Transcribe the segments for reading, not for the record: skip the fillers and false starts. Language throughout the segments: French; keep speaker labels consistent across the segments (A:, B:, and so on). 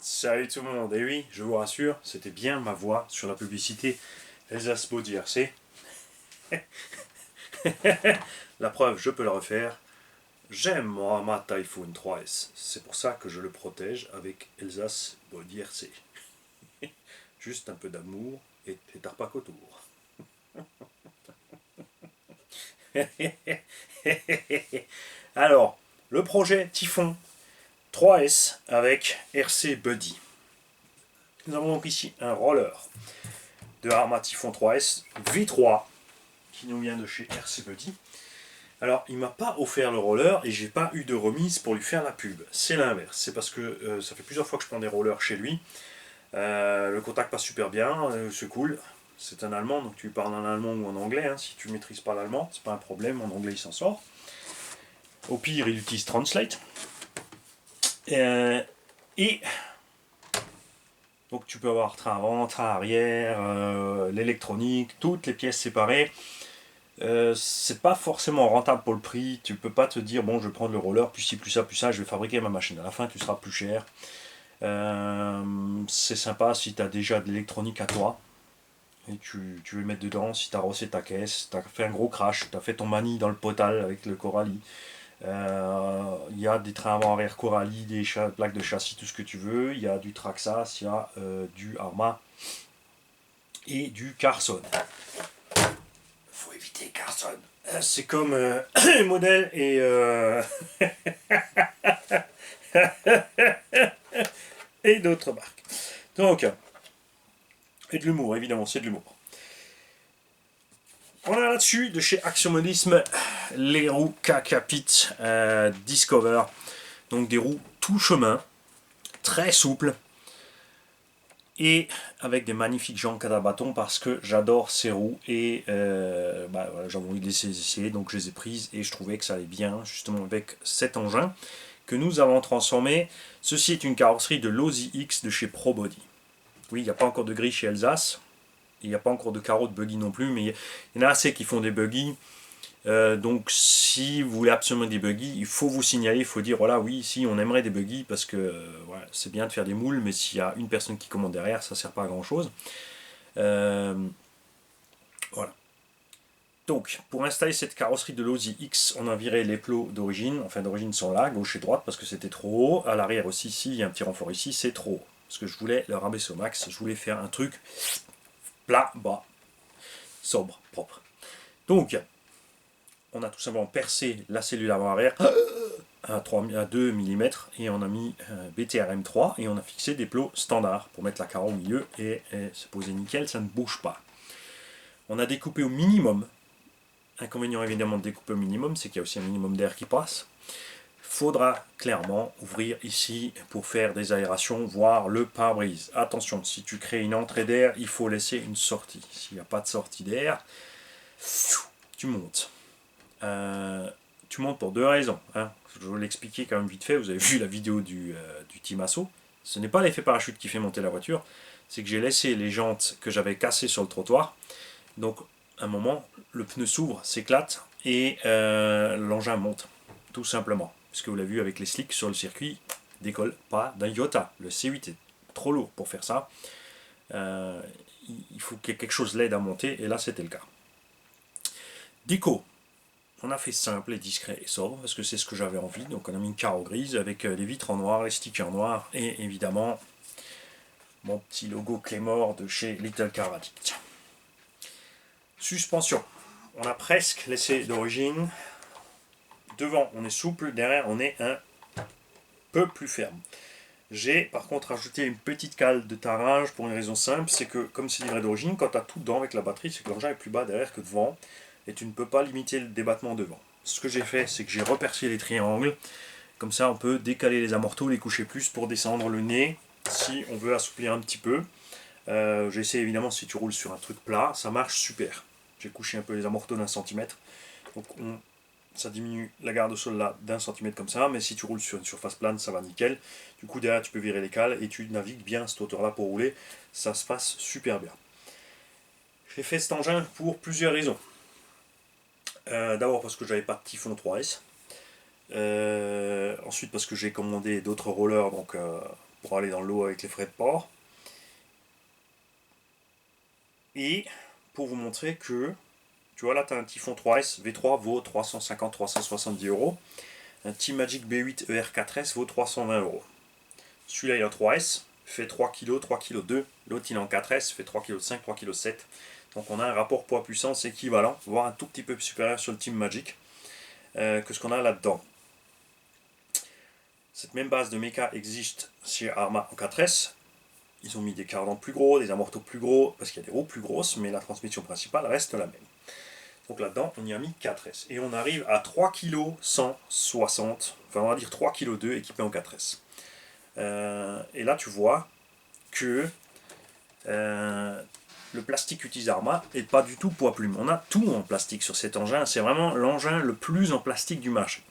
A: Salut tout le monde, et oui, je vous rassure, c'était bien ma voix sur la publicité Elsace Body RC. La preuve, je peux le refaire. J'aime mon Rama Typhoon 3S, c'est pour ça que je le protège avec Elsace Body RC. Juste un peu d'amour et tarpac autour. Alors, le projet Typhon 3S avec RC Buddy. Nous avons donc ici un roller de Arma Typhon 3S V3 qui nous vient de chez RC Buddy. Alors, il m'a pas offert le roller et j'ai pas eu de remise pour lui faire la pub. C'est l'inverse. C'est parce que ça fait plusieurs fois que je prends des rollers chez lui. Le contact passe super bien, c'est cool. C'est un Allemand, donc tu parles en allemand ou en anglais. Hein. Si tu maîtrises pas l'allemand, c'est pas un problème. En anglais, il s'en sort. Au pire, il utilise Translate. Et donc tu peux avoir train avant, train arrière, l'électronique, toutes les pièces séparées. C'est pas forcément rentable pour le prix. Tu peux pas te dire bon, je vais prendre le roller, plus ci, plus ça, je vais fabriquer ma machine. À la fin, tu seras plus cher. C'est sympa si tu as déjà de l'électronique à toi et tu veux le mettre dedans. Si tu as rossé ta caisse, tu as fait un gros crash, tu as fait ton mani dans le potal avec le Coralie. Il y a des trains avant-arrière Coralie, des plaques de châssis, tout ce que tu veux. Il y a du Traxxas, il y a du Arma et du Carson. Faut éviter Carson. C'est comme modèle et et d'autres marques. Donc, et de l'humour, évidemment, c'est de l'humour. On a là-dessus, de chez Actiomodisme, les roues Kakapit Discover. Donc des roues tout chemin, très souples, et avec des magnifiques jantes à bâton parce que j'adore ces roues et voilà, j'avais envie de les essayer, donc je les ai prises et je trouvais que ça allait bien justement avec cet engin que nous avons transformé. Ceci est une carrosserie de l'Ozy X de chez ProBody. Oui, il n'y a pas encore de grille chez Elsace, il n'y a pas encore de carreaux de buggy non plus, mais il y en a assez qui font des buggy. Donc si vous voulez absolument des buggy, il faut vous signaler, il faut dire voilà oui, si on aimerait des buggy parce que voilà, c'est bien de faire des moules, mais s'il y a une personne qui commande derrière, ça ne sert pas à grand chose. Voilà. Donc pour installer cette carrosserie de l'Ozy X, on a viré les plots d'origine, enfin d'origine sont là, gauche et droite parce que c'était trop haut. À l'arrière aussi, ici, il y a un petit renfort ici, c'est trop haut. Parce que je voulais le rabaisser au max, je voulais faire un truc plat, bas, sobre, propre. Donc on a tout simplement percé la cellule avant-arrière à 2 mm et on a mis BTRM3 et on a fixé des plots standards pour mettre la carreau au milieu et c'est posé nickel, ça ne bouge pas. On a découpé au minimum. Inconvénient évidemment de découper au minimum, c'est qu'il y a aussi un minimum d'air qui passe. Faudra clairement ouvrir ici pour faire des aérations, voire le pare-brise. Attention, si tu crées une entrée d'air, il faut laisser une sortie. S'il n'y a pas de sortie d'air, tu montes. Tu montes pour deux raisons. Hein. Je vais vous l'expliquer quand même vite fait. Vous avez vu la vidéo du Team Asso. Ce n'est pas l'effet parachute qui fait monter la voiture. C'est que j'ai laissé les jantes que j'avais cassées sur le trottoir. Donc, à un moment, le pneu s'ouvre, s'éclate et l'engin monte. Tout simplement. Puisque vous l'avez vu avec les slicks sur le circuit, décolle pas d'un iota. Le C8 est trop lourd pour faire ça. Il faut que quelque chose l'aide à monter. Et là, c'était le cas. Déco. On a fait simple et discret et sobre parce que c'est ce que j'avais envie. Donc on a mis une carreau grise avec les vitres en noir, les stickers noirs et évidemment mon petit logo Claymore de chez Little Car Addict. Suspension. On a presque laissé d'origine. Devant on est souple, derrière on est un peu plus ferme. J'ai par contre ajouté une petite cale de tarage pour une raison simple, c'est que comme c'est livré d'origine, quand tu as tout dedans avec la batterie, c'est que l'engin est plus bas derrière que devant. Et tu ne peux pas limiter le débattement devant. Ce que j'ai fait, c'est que j'ai repercé les triangles. Comme ça, on peut décaler les amortos, les coucher plus pour descendre le nez si on veut assouplir un petit peu. J'essaie évidemment, si tu roules sur un truc plat, ça marche super. J'ai couché un peu les amortos d'1 cm. Donc ça diminue la garde au sol là d'1 cm comme ça. Mais si tu roules sur une surface plane, ça va nickel. Du coup, derrière, tu peux virer les cales et tu navigues bien à cette hauteur-là pour rouler. Ça se passe super bien. J'ai fait cet engin pour plusieurs raisons. D'abord parce que j'avais pas de Typhon 3S. Ensuite parce que j'ai commandé d'autres rollers, donc pour aller dans l'eau avec les frais de port. Et pour vous montrer que, tu vois là, tu as un Typhon 3S V3 vaut 350-370 euros. Un Team Magic B8 ER4S vaut 320 euros. Celui-là, il est en 3S, fait 3 kg, 3 kg 2. L'autre, il est en 4S, fait 3 kg 5, 3 kg 7. Donc on a un rapport poids-puissance équivalent, voire un tout petit peu supérieur sur le Team Magic que ce qu'on a là-dedans. Cette même base de méca existe chez Arma en 4S. Ils ont mis des cardans plus gros, des amortos plus gros, parce qu'il y a des roues plus grosses, mais la transmission principale reste la même. Donc là-dedans, on y a mis 4S. Et on arrive à 3 kg 160, enfin on va dire 3 kg 2 équipés en 4S. Et là, tu vois que le plastique qu'utilise Arma n'est pas du tout poids-plume. On a tout en plastique sur cet engin. C'est vraiment l'engin le plus en plastique du marché.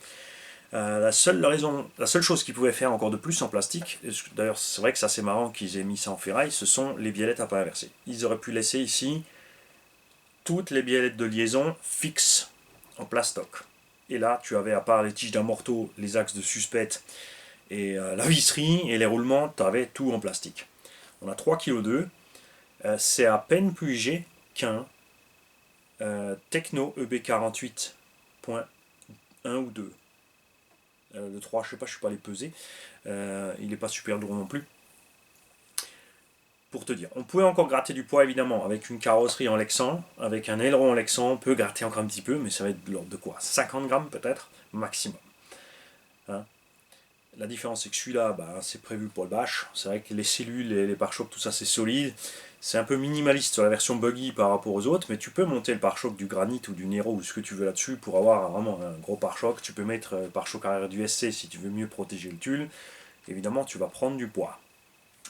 A: La seule chose qu'ils pouvaient faire encore de plus en plastique, d'ailleurs c'est vrai que c'est assez marrant qu'ils aient mis ça en ferraille, ce sont les biellettes à pas inversées. Ils auraient pu laisser ici toutes les biellettes de liaison fixes en plastoc. Et là tu avais à part les tiges d'amorto, les axes de suspette et la visserie et les roulements, tu avais tout en plastique. On a 3 kg 2, c'est à peine plus léger qu'un Techno EB48.1 ou 2. Le 3, je sais pas, je suis pas allé peser. Il n'est pas super lourd non plus. Pour te dire, on pouvait encore gratter du poids évidemment avec une carrosserie en Lexan, avec un aileron en Lexan, on peut gratter encore un petit peu, mais ça va être de l'ordre de quoi, 50 grammes peut-être, maximum. Hein, la différence c'est que celui-là, c'est prévu pour le bâche. C'est vrai que les cellules, les pare-chocs, tout ça c'est solide. C'est un peu minimaliste sur la version buggy par rapport aux autres, mais tu peux monter le pare-choc du Granit ou du Nero ou ce que tu veux là-dessus pour avoir vraiment un gros pare-choc. Tu peux mettre le pare-choc arrière du SC si tu veux mieux protéger le tulle. Évidemment, tu vas prendre du poids.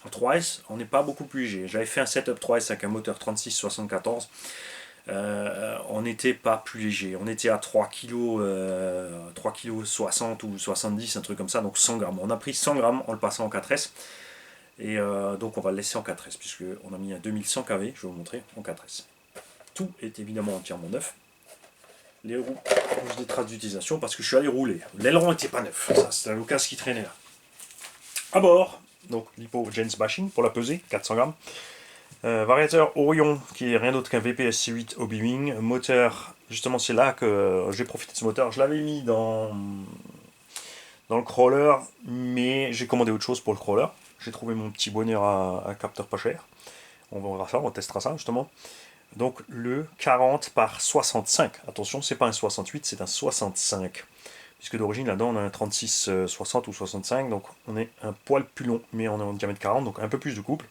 A: En 3S, on n'est pas beaucoup plus léger. J'avais fait un setup 3S avec un moteur 36-74. On n'était pas plus léger. On était à 3 kg, 3 kg 60 ou 70, un truc comme ça, donc 100 grammes. On a pris 100 grammes en le passant en 4S. Et donc on va le laisser en 4S, puisqu'on a mis un 2100 kV, je vais vous montrer, en 4S. Tout est évidemment entièrement neuf. Les roues, j'ai des traces d'utilisation parce que je suis allé rouler. L'aileron n'était pas neuf, ça c'est un Lucas qui traînait là. À bord, donc l'Hippo Gens Bashing pour la peser, 400 grammes. Variateur Orion, qui est rien d'autre qu'un VPS C8 Obi-Wing. Moteur, justement c'est là que j'ai profité de ce moteur. Je l'avais mis dans le crawler, mais j'ai commandé autre chose pour le crawler. J'ai trouvé mon petit bonheur à capteur pas cher. On verra ça, on testera ça justement. Donc le 40 par 65. Attention, c'est pas un 68, c'est un 65. Puisque d'origine là-dedans on a un 36, 60 ou 65. Donc on est un poil plus long, mais on est en diamètre 40, donc un peu plus de couple.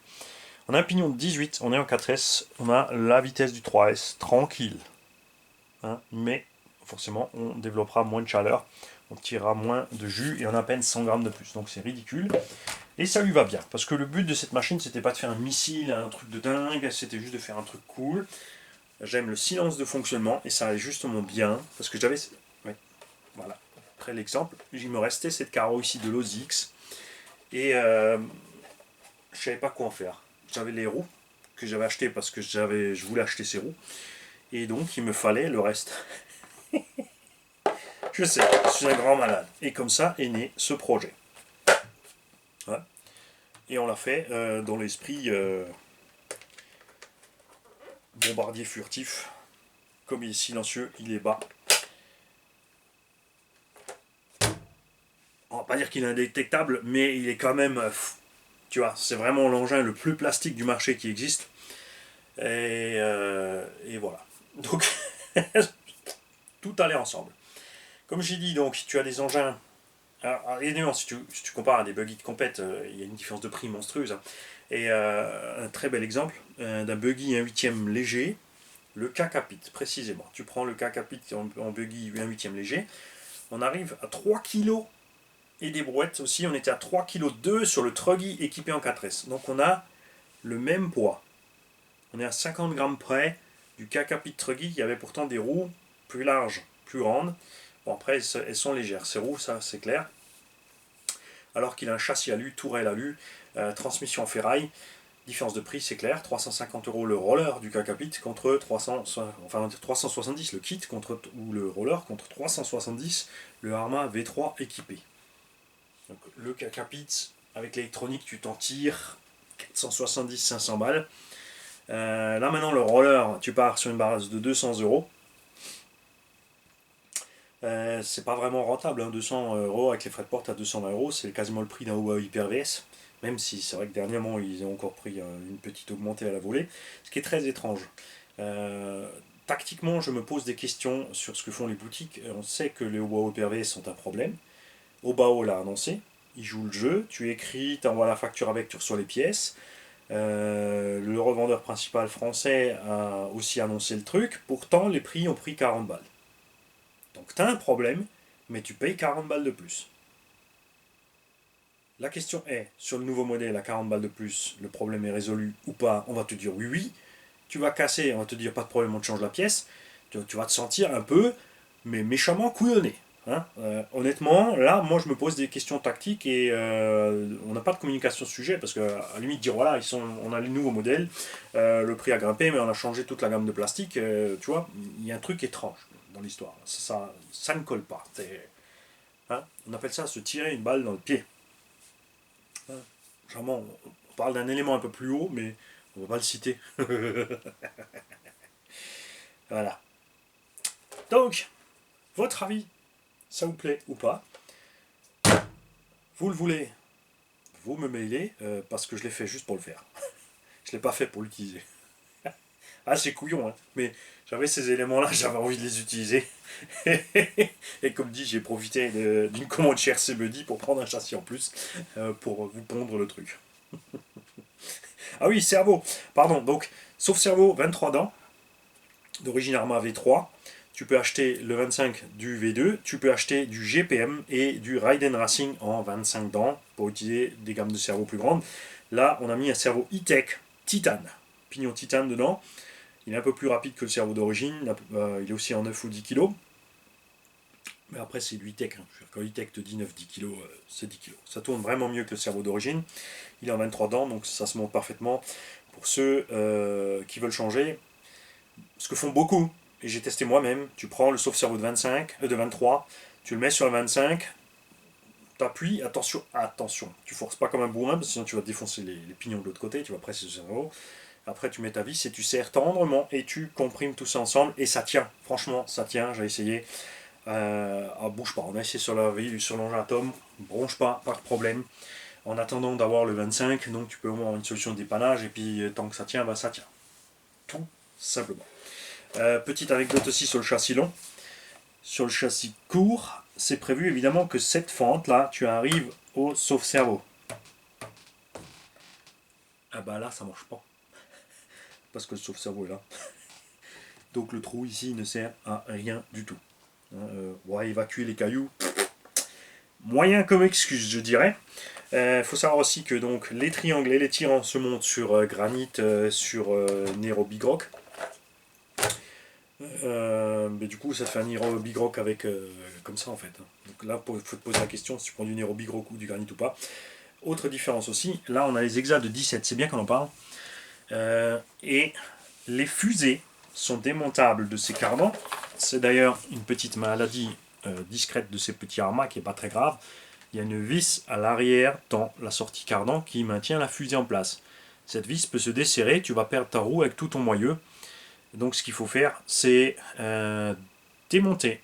A: On a un pignon de 18, on est en 4S. On a la vitesse du 3S, tranquille. Hein, mais forcément on développera moins de chaleur. On tirera moins de jus et on a à peine 100 grammes de plus. Donc c'est ridicule. Et ça lui va bien. Parce que le but de cette machine, c'était pas de faire un missile, un truc de dingue. C'était juste de faire un truc cool. J'aime le silence de fonctionnement. Et ça allait justement bien. Parce que j'avais... Ouais, voilà. Après l'exemple, il me restait cette carreau ici de Lozix. Et je savais pas quoi en faire. J'avais les roues que j'avais achetées parce que je voulais acheter ces roues. Et donc il me fallait le reste. Je sais, je suis un grand malade. Et comme ça est né ce projet. Ouais. Et on l'a fait dans l'esprit bombardier furtif. Comme il est silencieux, il est bas. On va pas dire qu'il est indétectable, mais il est quand même... tu vois, c'est vraiment l'engin le plus plastique du marché qui existe. Et voilà. Donc, tout allait ensemble. Comme j'ai dit, donc, tu as des engins... Alors, évidemment, si tu compares à des buggy de compète, il y a une différence de prix monstrueuse. Hein. Et un très bel exemple d'un buggy 1/8 léger, le K-Capit précisément. Tu prends le K-Capit en buggy 1/8 léger, on arrive à 3 kg et des brouettes aussi, on était à 3 kg 2 sur le Truggy équipé en 4S. Donc on a le même poids. On est à 50 grammes près du K-Capit Truggy, il y avait pourtant des roues plus larges, plus grandes. Bon après elles sont légères, ces roues, ça c'est clair. Alors qu'il a un châssis alu, tourelle alu, transmission en ferraille. Différence de prix, c'est clair, 350 € le roller du K-Capit contre 370 le kit ou le roller contre 370 le Arma V3 équipé. Donc, le K-Capit avec l'électronique, tu t'en tires 470-500 balles. Là maintenant le roller, tu pars sur une base de 200 euros. C'est pas vraiment rentable, hein, 200 euros avec les frais de porte à 220 euros, c'est quasiment le prix d'un Huawei HyperVS, même si c'est vrai que dernièrement ils ont encore pris une petite augmentée à la volée, ce qui est très étrange. Tactiquement, je me pose des questions sur ce que font les boutiques. On sait que les Huawei HyperVS sont un problème. Obao l'a annoncé, il joue le jeu, tu écris, tu envoies la facture avec, tu reçois les pièces. Le revendeur principal français a aussi annoncé le truc, pourtant les prix ont pris 40 balles. Donc tu as un problème, mais tu payes 40 balles de plus. La question est, sur le nouveau modèle à 40 balles de plus, le problème est résolu ou pas? On va te dire oui, oui. Tu vas casser, on va te dire pas de problème, on te change la pièce. Tu vas te sentir un peu, mais méchamment couillonné. Hein, honnêtement, là, moi je me pose des questions tactiques et on n'a pas de communication sur ce sujet parce qu'à la limite dire voilà, on a les nouveaux modèles, le prix a grimpé, mais on a changé toute la gamme de plastique. Tu vois, il y a un truc étrange dans l'histoire. Ça ne colle pas. Hein, on appelle ça se tirer une balle dans le pied. Hein, généralement, on parle d'un élément un peu plus haut, mais on ne va pas le citer. Voilà. Donc, votre avis, ça vous plaît ou pas? Vous le voulez, vous me mailez, parce que je l'ai fait juste pour le faire. Je ne l'ai pas fait pour l'utiliser. Ah, c'est couillon, hein. Mais j'avais ces éléments-là, j'avais envie de les utiliser. Et comme dit, j'ai profité d'une commande chez RC Buddy pour prendre un châssis en plus, pour vous pondre le truc. Ah oui, cerveau. Pardon, donc, sauf cerveau, 23 dents, d'origine Arma V3. Tu peux acheter le 25 du V2, tu peux acheter du GPM et du Raiden Racing en 25 dents pour utiliser des gammes de cerveaux plus grandes. Là, on a mis un cerveau e-tech titane, pignon titane dedans. Il est un peu plus rapide que le cerveau d'origine, il est aussi en 9 ou 10 kg. Mais après, c'est du e-tech. Hein. Quand e-tech te dit 9-10 kg, c'est 10 kg. Ça tourne vraiment mieux que le cerveau d'origine. Il est en 23 dents, donc ça se monte parfaitement. Pour ceux qui veulent changer, ce que font beaucoup, et j'ai testé moi-même, tu prends le sauve-cerveau de 23, tu le mets sur le 25, t'appuies, attention, tu forces pas comme un bourrin, parce que sinon tu vas défoncer les pignons de l'autre côté, tu vas presser le cerveau. Après tu mets ta vis et tu serres tendrement et tu comprimes tout ça ensemble et ça tient, franchement ça tient, j'ai essayé. Bouge pas, on a essayé sur l'engin Atom, bronche pas, pas de problème. En attendant d'avoir le 25, donc tu peux au moins avoir une solution de dépannage et puis tant que ça tient, bah ça tient. Tout simplement. Petite anecdote aussi sur le châssis long. Sur le châssis court, c'est prévu évidemment que cette fente là, tu arrives au sauve-cerveau. Ah bah là, ça marche pas. Parce que le sauve-cerveau est là. Donc le trou ici ne sert à rien du tout. Ouais, évacuer les cailloux, moyen comme excuse, je dirais. Faut savoir aussi que donc, les triangles et les tirants se montent sur granit, sur Nero Big Rock. Mais du coup, ça te fait un Nero Big Rock avec, comme ça en fait. Donc là, il faut te poser la question si tu prends du Nero Big Rock ou du granit ou pas. Autre différence aussi, là on a les hexas de 17, c'est bien qu'on en parle. Et les fusées sont démontables de ces cardans. C'est d'ailleurs une petite maladie discrète de ces petits Arma qui n'est pas très grave. Il y a une vis à l'arrière dans la sortie cardan qui maintient la fusée en place. Cette vis peut se desserrer, tu vas perdre ta roue avec tout ton moyeu. Donc ce qu'il faut faire, c'est démonter,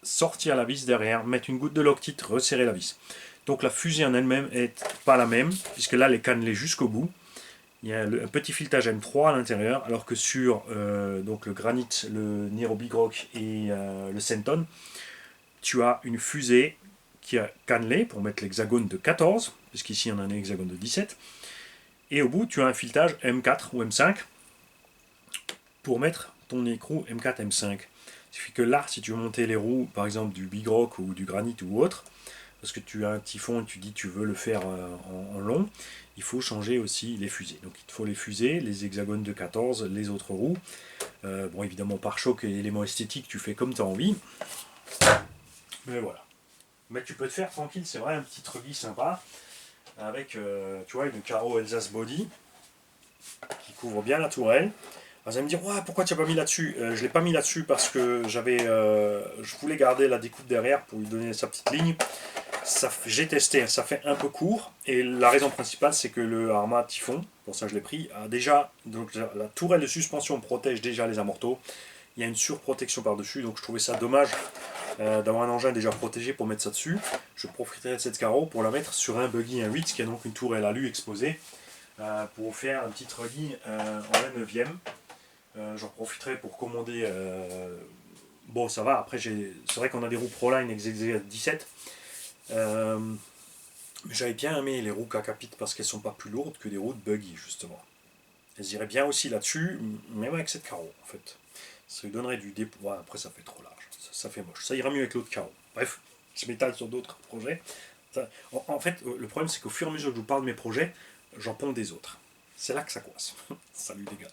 A: sortir la vis derrière, mettre une goutte de Loctite, resserrer la vis. Donc la fusée en elle-même n'est pas la même, puisque là elle est cannelée jusqu'au bout. Il y a un petit filetage M3 à l'intérieur, alors que sur donc le granit, le Nero Big Rock et le Senton, tu as une fusée qui a cannelé pour mettre l'hexagone de 14, puisqu'ici on a un hexagone de 17, et au bout tu as un filetage M4 ou M5 pour mettre ton écrou M4, M5. Il suffit que là, si tu veux monter les roues, par exemple du Big Rock ou du granit ou autre, parce que tu as un typhon et tu dis que tu veux le faire en long, il faut changer aussi les fusées. Donc il te faut les fusées, les hexagones de 14, les autres roues. Bon, évidemment, par choc et éléments esthétiques, tu fais comme tu as envie. Mais voilà. Mais tu peux te faire tranquille, c'est vrai, un petit truggy sympa, avec, tu vois, une carreau Elsace Body, qui couvre bien la tourelle. Alors, vous allez me dire, ouais, pourquoi tu n'as pas mis là-dessus? Je ne l'ai pas mis là-dessus parce que je voulais garder la découpe derrière pour lui donner sa petite ligne. J'ai testé, ça fait un peu court, et la raison principale c'est que le Arma Typhon, pour ça je l'ai pris, a déjà, donc la tourelle de suspension protège déjà les amortos, il y a une surprotection par-dessus, donc je trouvais ça dommage d'avoir un engin déjà protégé pour mettre ça dessus. Je profiterai de cette carreau pour la mettre sur un buggy 1.8, qui a donc une tourelle alu exposée, pour faire un petit ruggy en 1/9. J'en profiterai pour commander. Bon, ça va, après, c'est vrai qu'on a des roues Proline XZ 17. Mais j'avais bien aimé les roues Kakapit parce qu'elles sont pas plus lourdes que des roues de buggy, justement. Elles iraient bien aussi là-dessus, même avec cette carreau, en fait. Ça lui donnerait du dépôt. Ouais, après, ça fait trop large. Ça fait moche. Ça ira mieux avec l'autre carreau. Bref, je m'étale sur d'autres projets. En fait, le problème, c'est qu'au fur et à mesure que je vous parle de mes projets, j'en ponds des autres. C'est là que ça coince. Salut les gars.